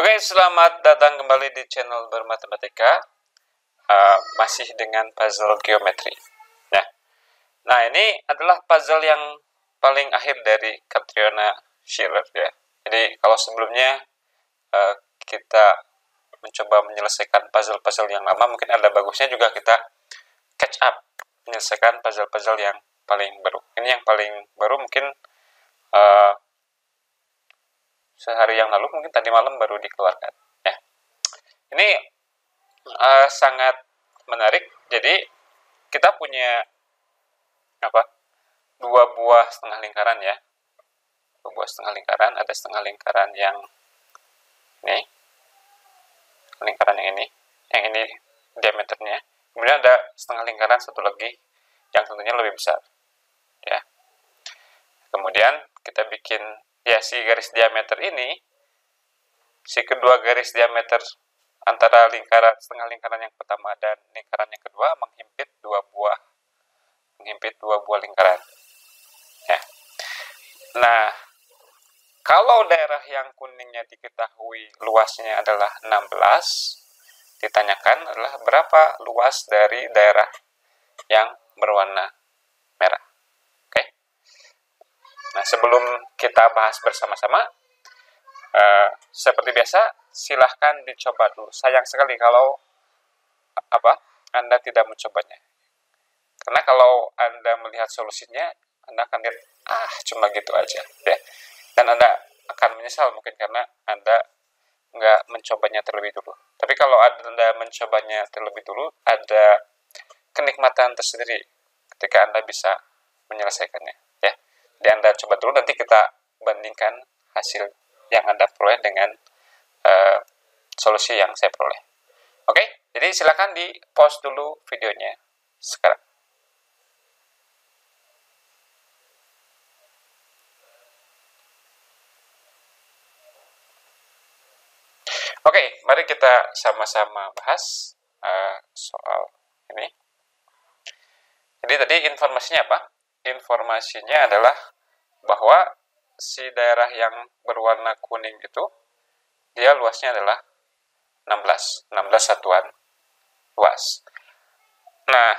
Oke, selamat datang kembali di channel Bermatematika, masih dengan puzzle geometri. Nah, ini adalah puzzle yang paling akhir dari Catriona Shirer ya. Jadi kalau sebelumnya kita mencoba menyelesaikan puzzle-puzzle yang lama, mungkin ada bagusnya juga kita catch up menyelesaikan puzzle-puzzle yang paling baru. Ini yang paling baru mungkin sehari yang lalu, mungkin tadi malam baru dikeluarkan. Ya. Ini sangat menarik. Jadi kita punya dua buah setengah lingkaran ya. Dua buah setengah lingkaran. Ada setengah lingkaran yang ini, lingkaran yang ini diameternya. Kemudian ada setengah lingkaran satu lagi yang tentunya lebih besar. Ya. Kemudian kita bikin si garis diameter ini, si kedua garis diameter antara setengah lingkaran yang pertama dan lingkaran yang kedua menghimpit dua buah lingkaran. Ya. Nah, kalau daerah yang kuningnya diketahui luasnya adalah 16, ditanyakan adalah berapa luas dari daerah yang berwarna merah. Oke. Nah, sebelum kita bahas bersama-sama, seperti biasa, silahkan dicoba dulu. Sayang sekali kalau Anda tidak mencobanya. Karena kalau Anda melihat solusinya, Anda akan lihat, cuma gitu aja. Ya. Dan Anda akan menyesal mungkin karena Anda nggak mencobanya terlebih dulu. Tapi kalau Anda mencobanya terlebih dulu, ada kenikmatan tersendiri ketika Anda bisa menyelesaikannya. Ya. Jadi Anda coba dulu, nanti kita bandingkan hasil yang Anda peroleh dengan solusi yang saya peroleh. Oke, jadi silakan di pause dulu videonya sekarang. Oke, mari kita sama-sama bahas soal ini. Jadi tadi informasinya apa? Informasinya adalah bahwa si daerah yang berwarna kuning itu, dia luasnya adalah 16 satuan luas. Nah,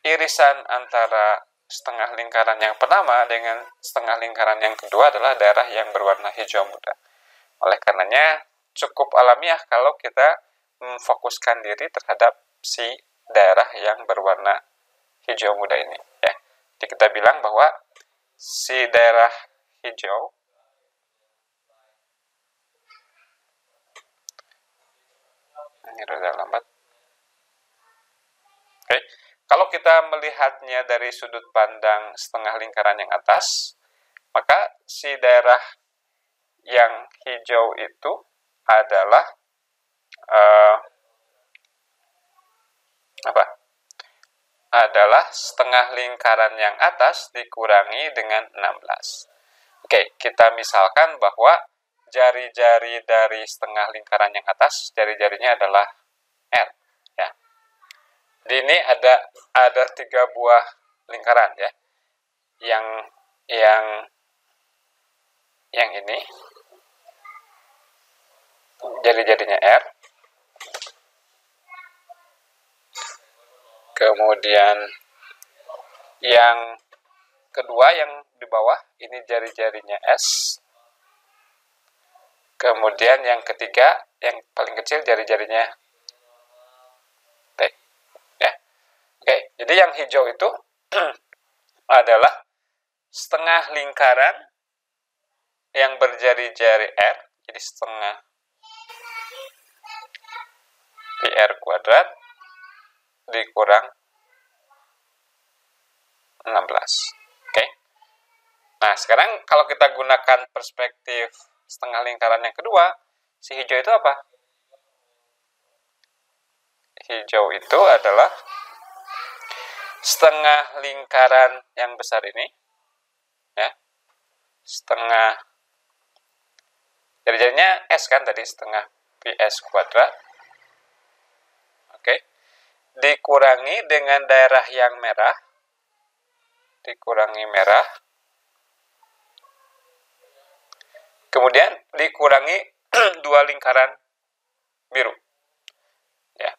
irisan antara setengah lingkaran yang pertama dengan setengah lingkaran yang kedua adalah daerah yang berwarna hijau muda. Oleh karenanya, cukup alamiah kalau kita memfokuskan diri terhadap si daerah yang berwarna hijau muda ini. Ya. Jadi kita bilang bahwa si daerah hijau ini rada lambat. Oke. Kalau kita melihatnya dari sudut pandang setengah lingkaran yang atas, maka si daerah yang hijau itu adalah adalah setengah lingkaran yang atas dikurangi dengan 16. Oke, kita misalkan bahwa jari-jari dari setengah lingkaran yang atas, jari-jarinya adalah R. Ya. Jadi ini ada 3 buah lingkaran ya. Yang ini jari-jarinya R. Kemudian yang kedua yang di bawah ini jari-jarinya S. Kemudian yang ketiga yang paling kecil jari-jarinya T. Ya. Oke, jadi yang hijau itu adalah setengah lingkaran yang berjari-jari R, jadi setengah PR kuadrat dikurang 16. Oke. Nah, sekarang kalau kita gunakan perspektif setengah lingkaran yang kedua, si hijau itu apa? Hijau itu adalah setengah lingkaran yang besar ini, ya, setengah jari-jarinya S kan tadi, setengah PS kuadrat, oke, dikurangi dengan daerah yang merah, dikurangi merah, Kemudian dikurangi 2 lingkaran biru. Ya.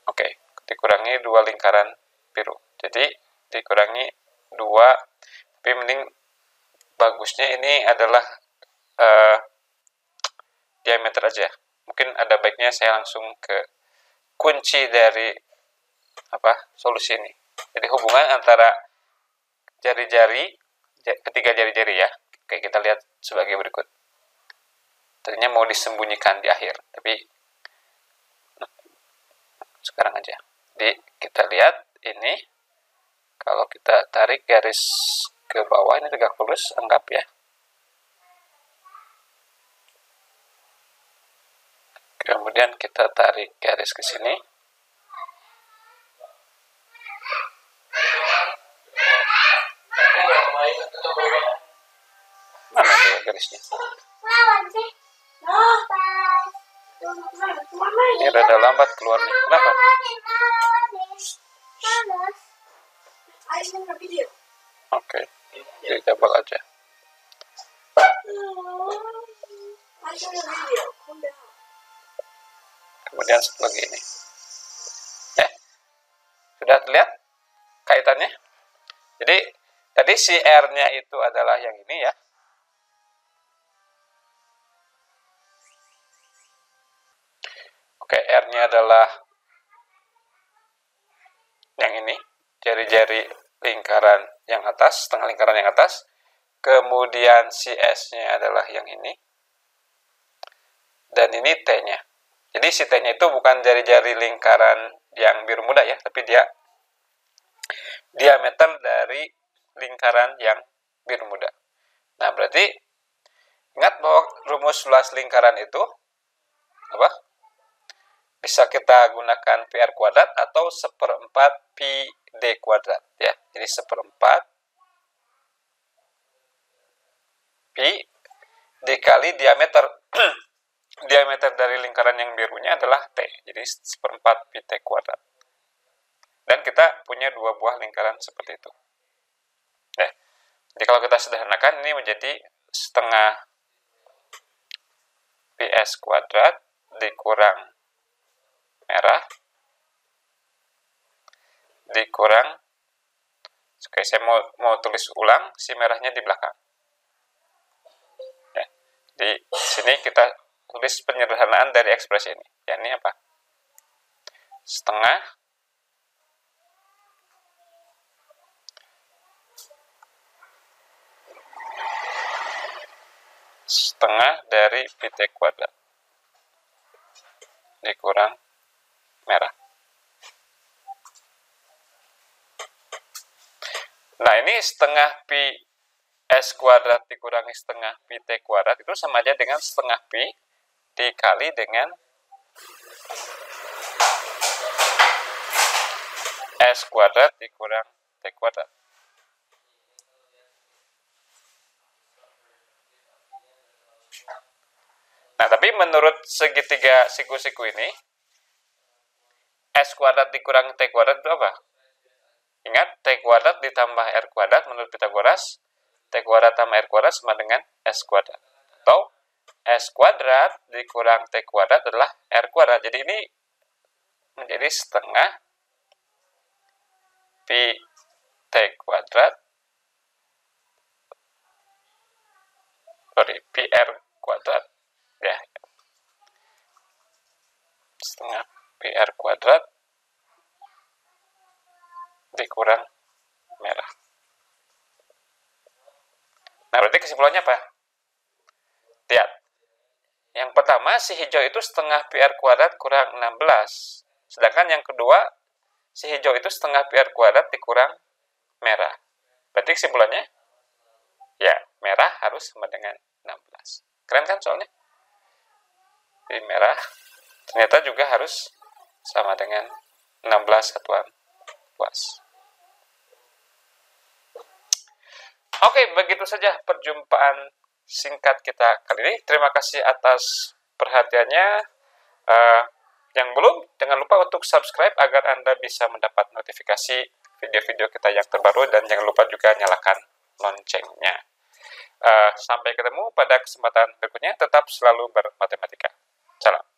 Oke, dikurangi 2 lingkaran biru. Jadi dikurangi 2, tapi mending bagusnya ini adalah diameter aja. Mungkin ada baiknya saya langsung ke kunci dari solusi ini. Jadi hubungan antara jari-jari, ketiga jari-jari ya. Oke, kita lihat sebagai berikut. Tadinya mau disembunyikan di akhir, tapi sekarang aja. Jadi kita lihat ini, kalau kita tarik garis ke bawah, ini tegak lurus, anggap ya. Kemudian kita tarik garis ke sini. Mana dia garisnya? Ini rada lambat keluarnya. Kenapa? Oke, dijabal aja. Kemudian satu lagi ini. Ya, sudah terlihat kaitannya? Jadi tadi si R-nya itu adalah yang ini ya. Oke, R-nya adalah yang ini, jari-jari lingkaran yang atas, setengah lingkaran yang atas. Kemudian si S-nya adalah yang ini. Dan ini T-nya. Jadi si T-nya itu bukan jari-jari lingkaran yang biru muda ya, tapi dia diameter dari lingkaran yang biru muda. Nah, berarti ingat bahwa rumus luas lingkaran itu apa? Bisa kita gunakan PR kuadrat atau 1/4 pi D kuadrat ya. Jadi 1/4 pi dikali diameter. Diameter dari lingkaran yang birunya adalah T. Jadi 1/4 pi T kuadrat. Dan kita punya 2 buah lingkaran seperti itu. Ya. Jadi kalau kita sederhanakan, ini menjadi setengah PS kuadrat dikurang merah dikurang, oke, saya mau tulis ulang, si merahnya di belakang ya. Di sini kita tulis penyederhanaan dari ekspresi ini, yakni apa? Setengah dari pi T kuadrat dikurang merah. Nah, ini setengah pi S kuadrat dikurangi setengah pi T kuadrat itu sama aja dengan setengah pi dikali dengan S kuadrat dikurang T kuadrat. Nah, tapi menurut segitiga siku-siku ini, S kuadrat dikurang T kuadrat itu apa? Ingat, T kuadrat ditambah R kuadrat menurut Pitagoras, T kuadrat tambah R kuadrat sama dengan S kuadrat. Atau S kuadrat dikurang T kuadrat adalah R kuadrat. Jadi ini menjadi setengah pi T kuadrat, pi R kuadrat. Ya, setengah pi R kuadrat dikurang merah. Nah, berarti kesimpulannya apa? Lihat. Yang pertama, si hijau itu setengah pi R kuadrat kurang 16. Sedangkan yang kedua, si hijau itu setengah pi R kuadrat dikurang merah. Berarti kesimpulannya, ya, merah harus sama dengan 16. Keren kan soalnya? Jadi merah ternyata juga harus sama dengan 16 satuan luas. Oke, begitu saja perjumpaan singkat kita kali ini. Terima kasih atas perhatiannya. Yang belum, jangan lupa untuk subscribe agar Anda bisa mendapat notifikasi video-video kita yang terbaru. Dan jangan lupa juga nyalakan loncengnya. Sampai ketemu pada kesempatan berikutnya, tetap selalu bermatematika. Salam.